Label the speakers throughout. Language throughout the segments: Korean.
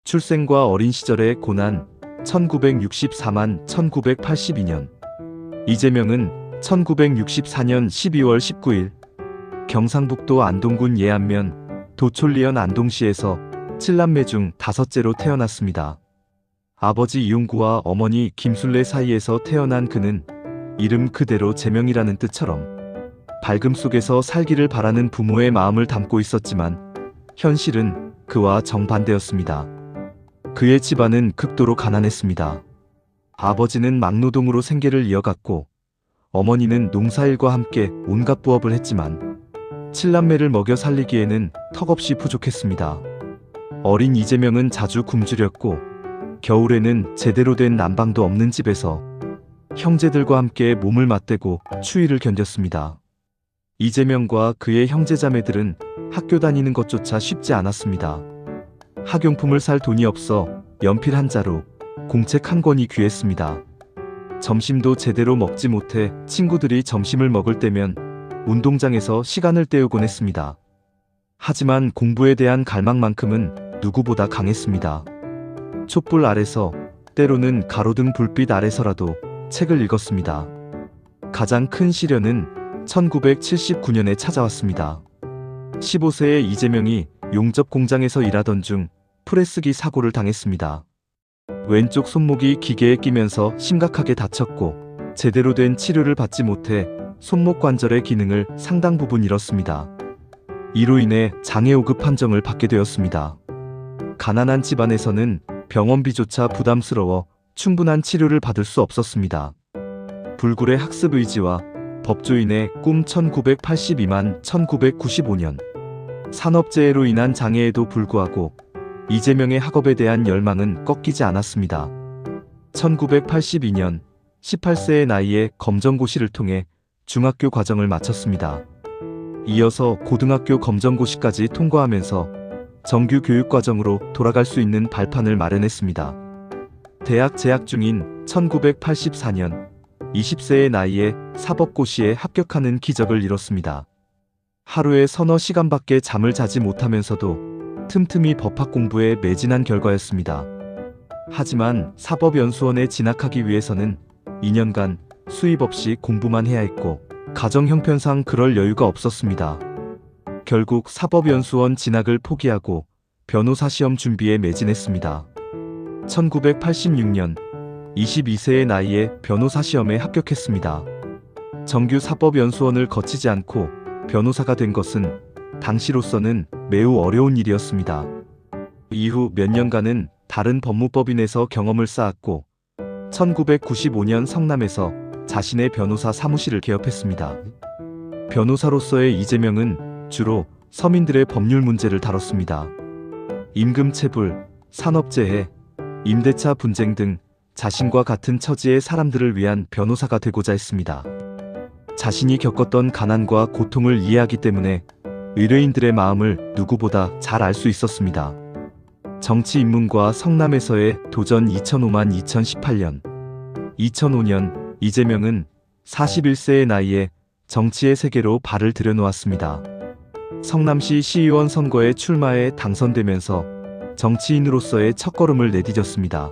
Speaker 1: 출생과 어린 시절의 고난 1964만 1982년 이재명은 1964년 12월 19일 경상북도 안동군 예안면 도촌리현 안동시에서 7남매 중 다섯째로 태어났습니다. 아버지 이용구와 어머니 김술래 사이에서 태어난 그는 이름 그대로 재명이라는 뜻처럼 밝음 속에서 살기를 바라는 부모의 마음을 담고 있었지만 현실은 그와 정반대였습니다. 그의 집안은 극도로 가난했습니다. 아버지는 막노동으로 생계를 이어갔고 어머니는 농사일과 함께 온갖 부업을 했지만 7남매를 먹여 살리기에는 턱없이 부족했습니다. 어린 이재명은 자주 굶주렸고 겨울에는 제대로 된 난방도 없는 집에서 형제들과 함께 몸을 맞대고 추위를 견뎠습니다. 이재명과 그의 형제자매들은 학교 다니는 것조차 쉽지 않았습니다. 학용품을 살 돈이 없어 연필 한 자루, 공책 한 권이 귀했습니다. 점심도 제대로 먹지 못해 친구들이 점심을 먹을 때면 운동장에서 시간을 때우곤 했습니다. 하지만 공부에 대한 갈망만큼은 누구보다 강했습니다. 촛불 아래서, 때로는 가로등 불빛 아래서라도 책을 읽었습니다. 가장 큰 시련은 1979년에 찾아왔습니다. 15세의 이재명이 용접 공장에서 일하던 중 프레스기 사고를 당했습니다. 왼쪽 손목이 기계에 끼면서 심각하게 다쳤고 제대로 된 치료를 받지 못해 손목 관절의 기능을 상당 부분 잃었습니다. 이로 인해 장애 5급 판정을 받게 되었습니다. 가난한 집안에서는 병원비조차 부담스러워 충분한 치료를 받을 수 없었습니다. 불굴의 학습 의지와 법조인의 꿈 1982만 1995년 산업재해로 인한 장애에도 불구하고 이재명의 학업에 대한 열망은 꺾이지 않았습니다. 1982년 18세의 나이에 검정고시를 통해 중학교 과정을 마쳤습니다. 이어서 고등학교 검정고시까지 통과하면서 정규 교육과정으로 돌아갈 수 있는 발판을 마련했습니다. 대학 재학 중인 1984년 20세의 나이에 사법고시에 합격하는 기적을 이뤘습니다. 하루에 서너 시간밖에 잠을 자지 못하면서도 틈틈이 법학 공부에 매진한 결과였습니다. 하지만 사법연수원에 진학하기 위해서는 2년간 수입 없이 공부만 해야 했고 가정 형편상 그럴 여유가 없었습니다. 결국 사법연수원 진학을 포기하고 변호사 시험 준비에 매진했습니다. 1986년 22세의 나이에 변호사 시험에 합격했습니다. 정규 사법연수원을 거치지 않고 변호사가 된 것은 당시로서는 매우 어려운 일이었습니다. 이후 몇 년간은 다른 법무법인에서 경험을 쌓았고 1995년 성남에서 자신의 변호사 사무실을 개업했습니다. 변호사로서의 이재명은 주로 서민들의 법률 문제를 다뤘습니다. 임금체불, 산업재해, 임대차 분쟁 등 자신과 같은 처지의 사람들을 위한 변호사가 되고자 했습니다. 자신이 겪었던 가난과 고통을 이해하기 때문에 의뢰인들의 마음을 누구보다 잘 알 수 있었습니다. 정치 입문과 성남에서의 도전 2005만 2018년 2005년 이재명은 41세의 나이에 정치의 세계로 발을 들여놓았습니다. 성남시 시의원 선거에 출마해 당선되면서 정치인으로서의 첫걸음을 내디뎠습니다.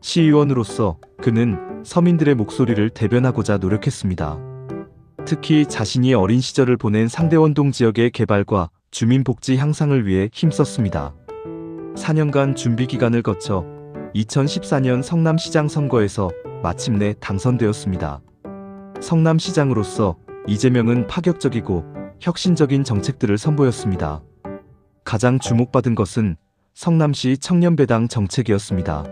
Speaker 1: 시의원으로서 그는 서민들의 목소리를 대변하고자 노력했습니다. 특히 자신이 어린 시절을 보낸 상대원동 지역의 개발과 주민복지 향상을 위해 힘썼습니다. 4년간 준비기간을 거쳐 2014년 성남시장 선거에서 마침내 당선되었습니다. 성남시장으로서 이재명은 파격적이고 혁신적인 정책들을 선보였습니다. 가장 주목받은 것은 성남시 청년배당 정책이었습니다.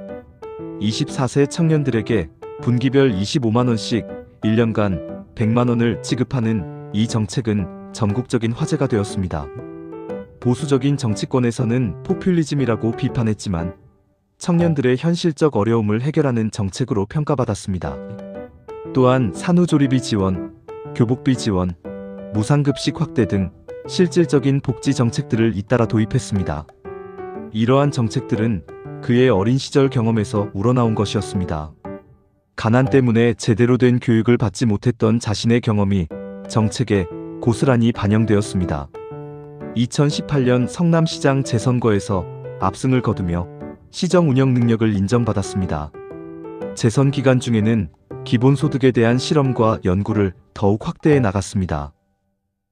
Speaker 1: 24세 청년들에게 분기별 25만원씩 1년간 100만원을 지급하는 이 정책은 전국적인 화제가 되었습니다. 보수적인 정치권에서는 포퓰리즘이라고 비판했지만 청년들의 현실적 어려움을 해결하는 정책으로 평가받았습니다. 또한 산후조리비 지원, 교복비 지원, 무상급식 확대 등 실질적인 복지 정책들을 잇따라 도입했습니다. 이러한 정책들은 그의 어린 시절 경험에서 우러나온 것이었습니다. 가난 때문에 제대로 된 교육을 받지 못했던 자신의 경험이 정책에 고스란히 반영되었습니다. 2018년 성남시장 재선거에서 압승을 거두며 시정 운영 능력을 인정받았습니다. 재선 기간 중에는 기본소득에 대한 실험과 연구를 더욱 확대해 나갔습니다.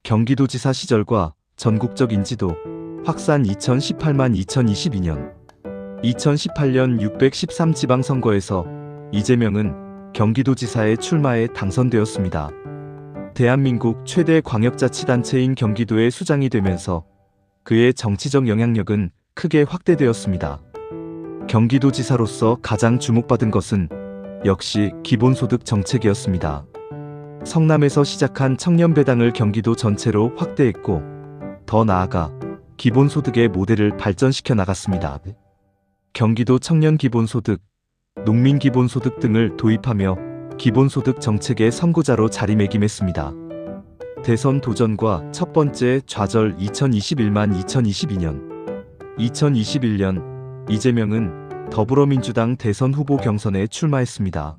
Speaker 1: 경기도지사 시절과 전국적 인지도 확산 2018만 2022년 2018년 613 지방선거에서 이재명은 경기도지사에 출마해 당선되었습니다. 대한민국 최대 광역자치단체인 경기도의 수장이 되면서 그의 정치적 영향력은 크게 확대되었습니다. 경기도지사로서 가장 주목받은 것은 역시 기본소득 정책이었습니다. 성남에서 시작한 청년배당을 경기도 전체로 확대했고 더 나아가 기본소득의 모델을 발전시켜 나갔습니다. 경기도 청년 기본소득, 농민 기본소득 등을 도입하며 기본소득 정책의 선구자로 자리매김했습니다. 대선 도전과 첫 번째 좌절 2021만 2022년 2021년 이재명은 더불어민주당 대선 후보 경선에 출마했습니다.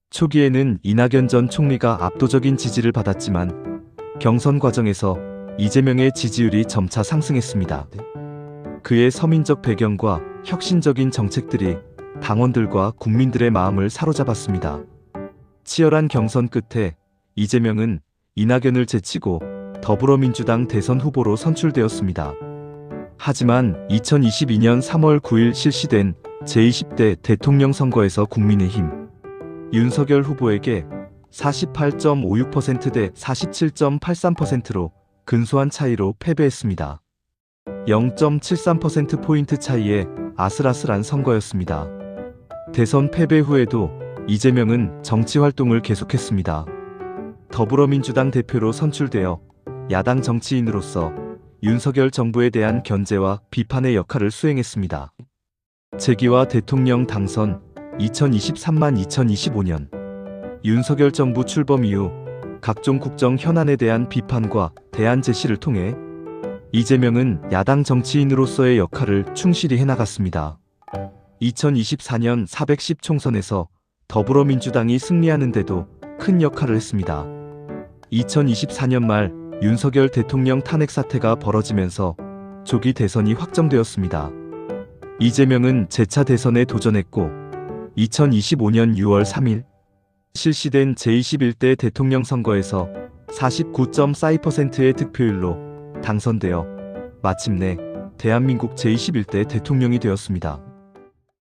Speaker 1: 초기에는 이낙연 전 총리가 압도적인 지지를 받았지만 경선 과정에서 이재명의 지지율이 점차 상승했습니다. 그의 서민적 배경과 혁신적인 정책들이 당원들과 국민들의 마음을 사로잡았습니다. 치열한 경선 끝에 이재명은 이낙연을 제치고 더불어민주당 대선 후보로 선출되었습니다. 하지만 2022년 3월 9일 실시된 제20대 대통령 선거에서 국민의힘 윤석열 후보에게 48.56% 대 47.83%로 근소한 차이로 패배했습니다. 0.73%포인트 차이의 아슬아슬한 선거였습니다. 대선 패배 후에도 이재명은 정치 활동을 계속했습니다. 더불어민주당 대표로 선출되어 야당 정치인으로서 윤석열 정부에 대한 견제와 비판의 역할을 수행했습니다. 재기와 대통령 당선 2023만 2025년 윤석열 정부 출범 이후 각종 국정 현안에 대한 비판과 대안 제시를 통해 이재명은 야당 정치인으로서의 역할을 충실히 해나갔습니다. 2024년 410 총선에서 더불어민주당이 승리하는데도 큰 역할을 했습니다. 2024년 말 윤석열 대통령 탄핵 사태가 벌어지면서 조기 대선이 확정되었습니다. 이재명은 재차 대선에 도전했고 2025년 6월 3일 실시된 제21대 대통령 선거에서 49.42%의 득표율로 당선되어 마침내 대한민국 제21대 대통령이 되었습니다.